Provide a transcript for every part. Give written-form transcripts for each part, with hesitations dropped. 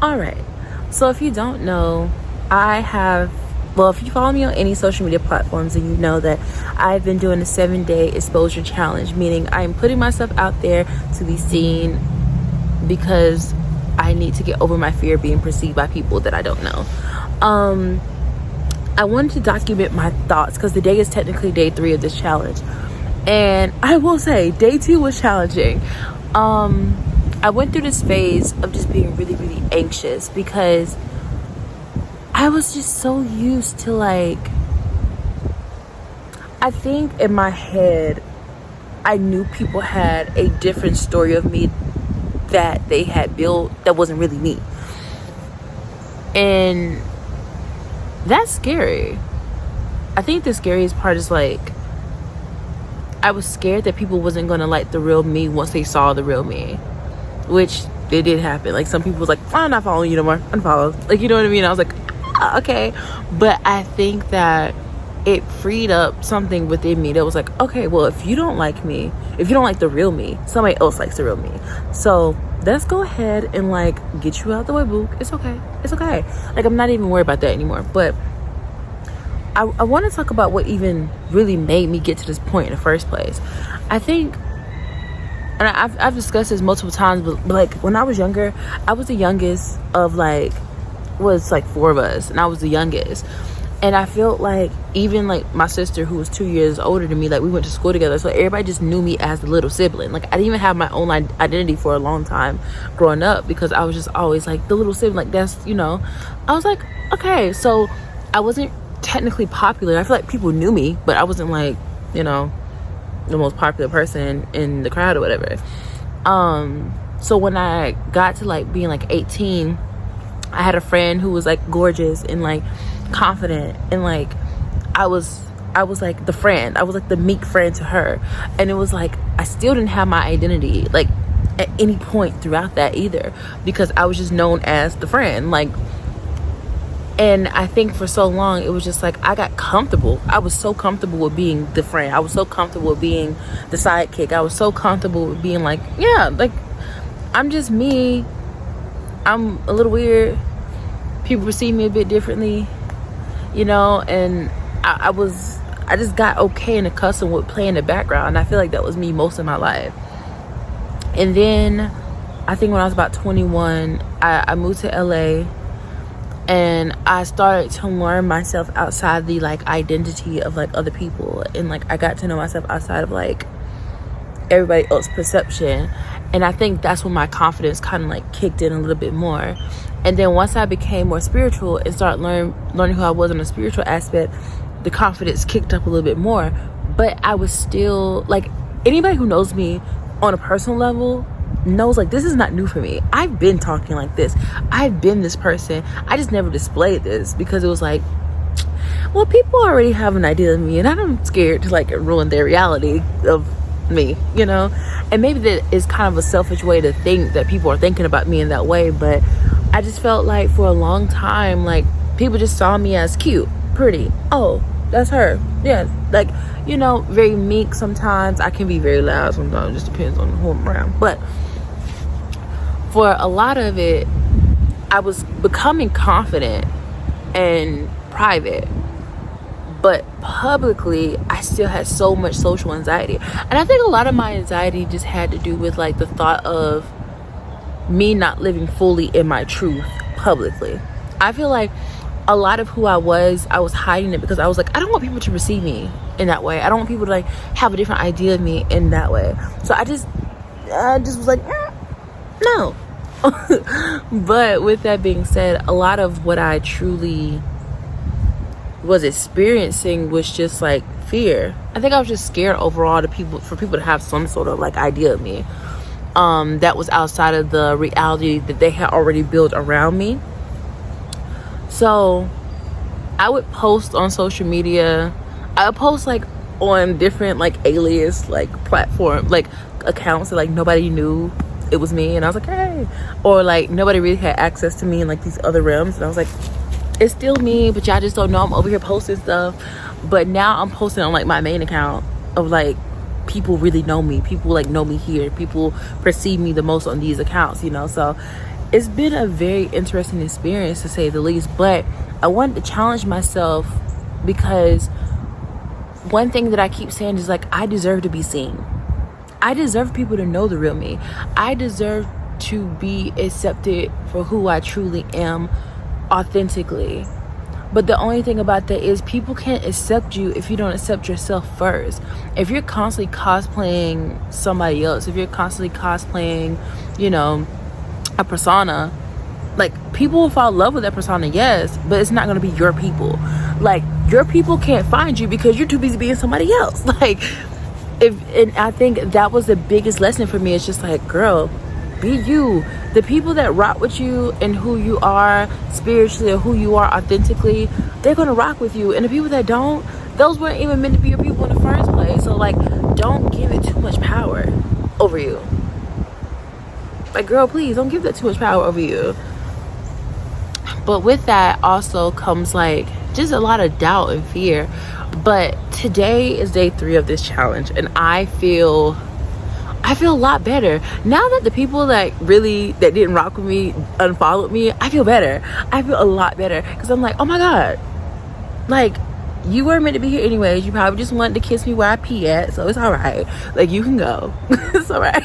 All right. So if you don't know, if you follow me on any social media platforms, then you know that I've been doing a 7-day exposure challenge, meaning I'm putting myself out there to be seen because I need to get over my fear of being perceived by people that I don't know. I wanted to document my thoughts because the day is technically day 3 of this challenge. And I will say, day 2 was challenging. I went through this phase of just being really, really anxious because I was just so used to, like, I think in my head, I knew people had a different story of me that they had built that wasn't really me. And that's scary. I think the scariest part is, like, I was scared that people wasn't going to like the real me once they saw the real me. Which it did happen. Like, some people was like, I'm not following you no more, unfollow. Like, you know what I mean? I was like, okay. But I think that it freed up something within me that was like, okay, well, if you don't like me, if you don't like the real me, somebody else likes the real me. So let's go ahead and, like, get you out the way, boo. It's okay. It's okay. Like, I'm not even worried about that anymore. But I want to talk about what even really made me get to this point in the first place. I think, and I've discussed this multiple times, but like, when I was younger, I was the youngest of, like, was like 4 of us, and I was the youngest. And I felt like even, like, my sister, who was 2 years older than me, like, we went to school together, so everybody just knew me as the little sibling. Like, I didn't even have my own identity for a long time growing up because I was just always like the little sibling. Like, that's, you know, I was like, okay. So I wasn't technically popular. I feel like people knew me, but I wasn't, like, you know, the most popular person in the crowd or whatever. So when I got to, like, being like 18, I had a friend who was, like, gorgeous and, like, confident, and, like, I was like the friend. I was like the meek friend to her. And it was like, I still didn't have my identity, like, at any point throughout that either, because I was just known as the friend. Like, and I think for so long, it was just like, I got comfortable. I was so comfortable with being the friend. I was so comfortable with being the sidekick. I was so comfortable with being like, yeah, like, I'm just me. I'm a little weird. People perceive me a bit differently, you know, and I just got okay and accustomed with playing the background. And I feel like that was me most of my life. And then I think when I was about 21, I moved to LA, and I started to learn myself outside the, like, identity of, like, other people. And, like, I got to know myself outside of, like, everybody else's perception. And I think that's when my confidence kind of, like, kicked in a little bit more. And then once I became more spiritual and started learning who I was on a spiritual aspect, the confidence kicked up a little bit more. But I was still, like, anybody who knows me on a personal level knows, like, this is not new for me. I've been talking like this. I've been this person. I just never displayed this because it was like, well, people already have an idea of me, and I'm scared to, like, ruin their reality of me, you know. And maybe that is kind of a selfish way to think, that people are thinking about me in that way. But I just felt like for a long time, like, people just saw me as cute, pretty. Oh, that's her. Yeah, like, you know, very meek sometimes. I can be very loud sometimes. It just depends on who I'm around. But for a lot of it, I was becoming confident and private, but publicly I still had so much social anxiety. And I think a lot of my anxiety just had to do with, like, the thought of me not living fully in my truth publicly. I feel like a lot of who I was hiding it because I was like, I don't want people to perceive me in that way. I don't want people to, like, have a different idea of me in that way. So I just was like, no. But with that being said, a lot of what I truly was experiencing was just, like, fear. I think I was just scared overall for people to have some sort of, like, idea of me that was outside of the reality that they had already built around me. So I would post on social media. I would post, like, on different, like, alias, like, platform, like, accounts that, like, nobody knew it was me, and I was like, hey. Or, like, nobody really had access to me in, like, these other realms, and I was like, it's still me, but y'all just don't know I'm over here posting stuff. But now I'm posting on, like, my main account of, like, people really know me. People, like, know me here. People perceive me the most on these accounts, you know. So it's been a very interesting experience, to say the least. But I wanted to challenge myself, because one thing that I keep saying is like, I deserve to be seen. I deserve people to know the real me. I deserve to be accepted for who I truly am, authentically. But the only thing about that is, people can't accept you if you don't accept yourself first. If you're constantly cosplaying somebody else, if you're constantly cosplaying, you know, a persona, like, people will fall in love with that persona, yes, but it's not going to be your people. Like, your people can't find you because you're too busy being somebody else. Like, and I think that was the biggest lesson for me. It's just like, girl, be you. The people that rock with you and who you are spiritually, or who you are authentically, they're gonna rock with you. And the people that don't, those weren't even meant to be your people in the first place. So like, don't give it too much power over you. Like, girl, please don't give that too much power over you. But with that also comes like just a lot of doubt and fear. But today is day 3 of this challenge, and I feel a lot better now that the people that didn't rock with me unfollowed me. I feel better. I feel a lot better, because I'm like, oh my god, like, you weren't meant to be here anyways. You probably just wanted to kiss me where I pee at, so it's all right. Like, you can go. It's all right.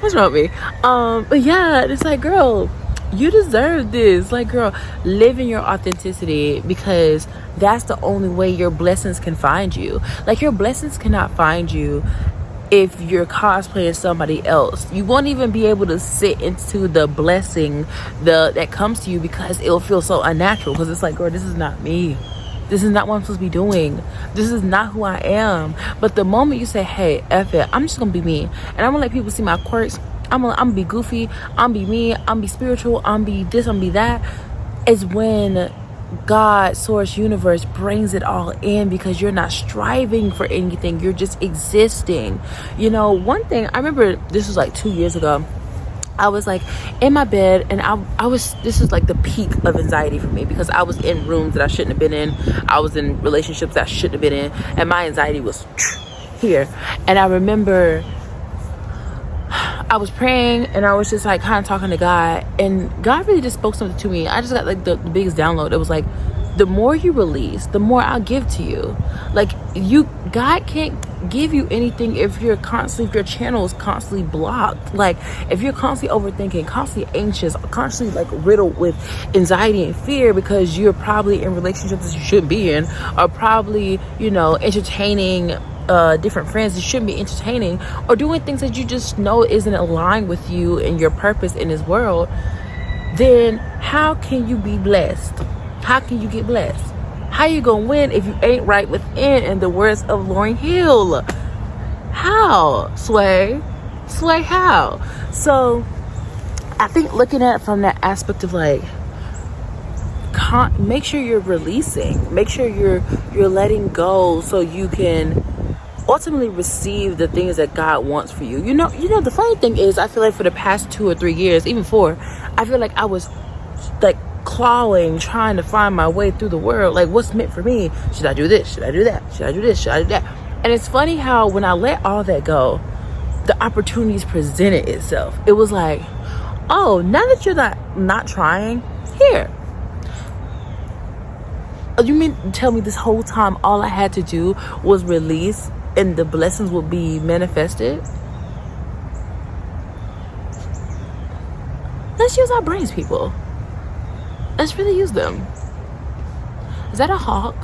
What's wrong with me? But yeah, it's like, girl, you deserve this. Like, girl, live in your authenticity, because that's the only way your blessings can find you. Like, your blessings cannot find you if you're cosplaying somebody else. You won't even be able to sit into the blessing that comes to you, because it'll feel so unnatural. Because it's like, girl, this is not me. This is not what I'm supposed to be doing. This is not who I am. But the moment you say, hey, F it, I'm just gonna be me, and I'm gonna let people see my quirks, I'm gonna be goofy, I'm gonna be me, I'm gonna be spiritual, I'm gonna be this, I'm gonna be that, is when God, source, universe brings it all in, because you're not striving for anything. You're just existing. You know, one thing I remember, this was like 2 years ago, I was like in my bed, and I was, this is like the peak of anxiety for me, because I was in rooms that I shouldn't have been in. I was in relationships that I shouldn't have been in, and my anxiety was here. And I remember I was praying, and I was just like kind of talking to God, and God really just spoke something to me. I just got like the biggest download. It was like, the more you release, the more I'll give to you. Like, God can't give you anything if your channel is constantly blocked. Like, if you're constantly overthinking, constantly anxious, constantly like riddled with anxiety and fear, because you're probably in relationships that you shouldn't be in, or probably, you know, entertaining different friends you shouldn't be entertaining, or doing things that you just know isn't aligned with you and your purpose in this world, then how can you be blessed? How can you get blessed? How you gonna win if you ain't right within, in the words of Lauryn Hill? How, Sway, how? So I think looking at it from that aspect of like, make sure you're releasing, make sure you're letting go, so you can ultimately receive the things that God wants for you. You know, the funny thing is, I feel like for the past 2 or 3 years, even 4, I feel like I was like clawing, trying to find my way through the world. Like, what's meant for me? Should I do this? Should I do that? Should I do this? Should I do that? And it's funny how when I let all that go, the opportunities presented itself. It was like, oh, now that you're not trying, here. You mean to tell me this whole time all I had to do was release, and the blessings will be manifested? Let's use our brains, people. Let's really use them. Is that a hawk?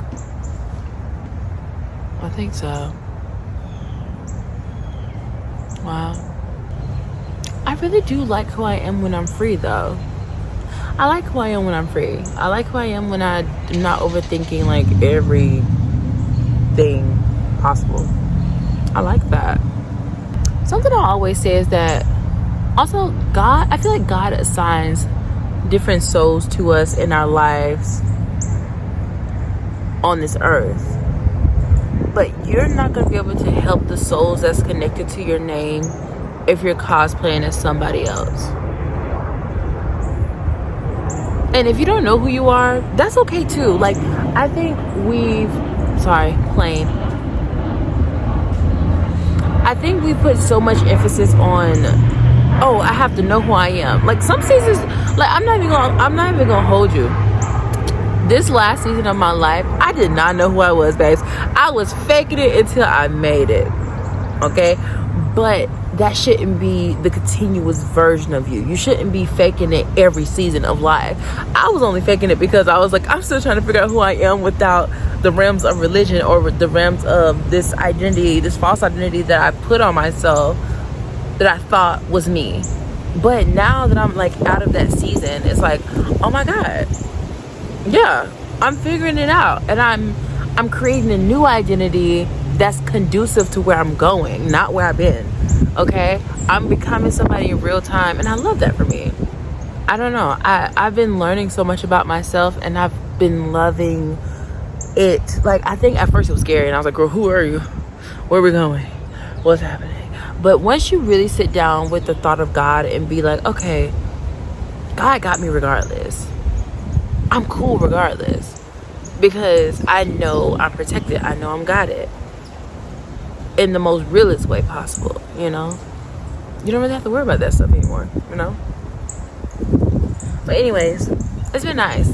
I think so. Wow. I really do like who I am when I'm free, though. I like who I am when I'm free. I like who I am when I'm not overthinking like everything possible. I like that. Something I always say is that also I feel like God assigns different souls to us in our lives on this earth, but you're not going to be able to help the souls that's connected to your name if you're cosplaying as somebody else. And if you don't know who you are, that's okay too. Like, I think I think we put so much emphasis on oh, I have to know who I am. Like some seasons, like I'm not even gonna hold you. This last season of my life, I did not know who I was, babes. I was faking it until I made it. Okay? But that shouldn't be the continuous version of you. You shouldn't be faking it every season of life. I was only faking it because I was like, I'm still trying to figure out who I am without the realms of religion or the realms of this identity, this false identity that I put on myself that I thought was me. But now that I'm like out of that season, it's like, oh my God. Yeah, I'm figuring it out, and I'm creating a new identity that's conducive to where I'm going, not where I've been. Okay, I'm becoming somebody in real time, and I love that for me. I don't know, I've been learning so much about myself, and I've been loving it. Like, I think at first it was scary, and I was like, girl, who are you? Where are we going? What's happening? But once you really sit down with the thought of God and be like, okay, God got me regardless. I'm cool regardless, because I know I'm protected. I know I'm guided in the most realest way possible. You know, you don't really have to worry about that stuff anymore. You know. But anyways, it's been nice.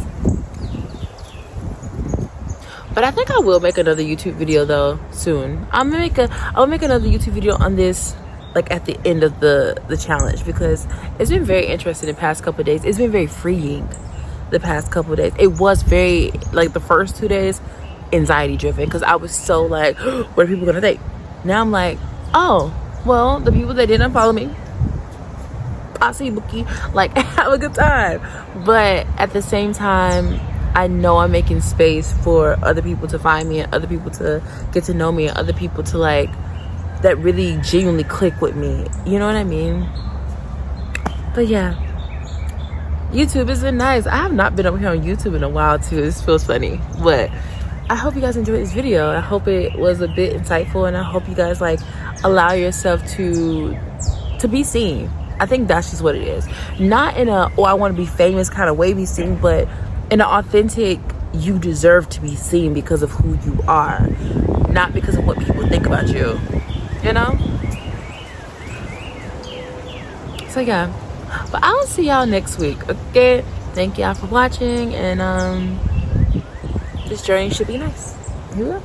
But I think I will make another YouTube video though soon. I'll make another YouTube video on this, like at the end of the challenge, because it's been very interesting the past couple of days. It's been very freeing the past couple of days. It was very, like, the first 2 days anxiety driven, because I was so like, what are people gonna think? Now I'm like, oh well, the people that didn't follow me, posse bookie, like, have a good time. But at the same time, I know I'm making space for other people to find me, and other people to get to know me, and other people to, like, that really genuinely click with me. You know what I mean? But yeah, YouTube has been nice. I have not been over here on YouTube in a while too. This feels funny, but I hope you guys enjoyed this video. I hope it was a bit insightful, and I hope you guys, like, allow yourself to be seen. I think that's just what it is. Not in a, oh, I want to be famous kind of way be seen, but in an authentic, you deserve to be seen because of who you are, not because of what people think about you. You know? So yeah. But I'll see y'all next week. Okay? Thank y'all for watching, and this journey should be nice. Yeah.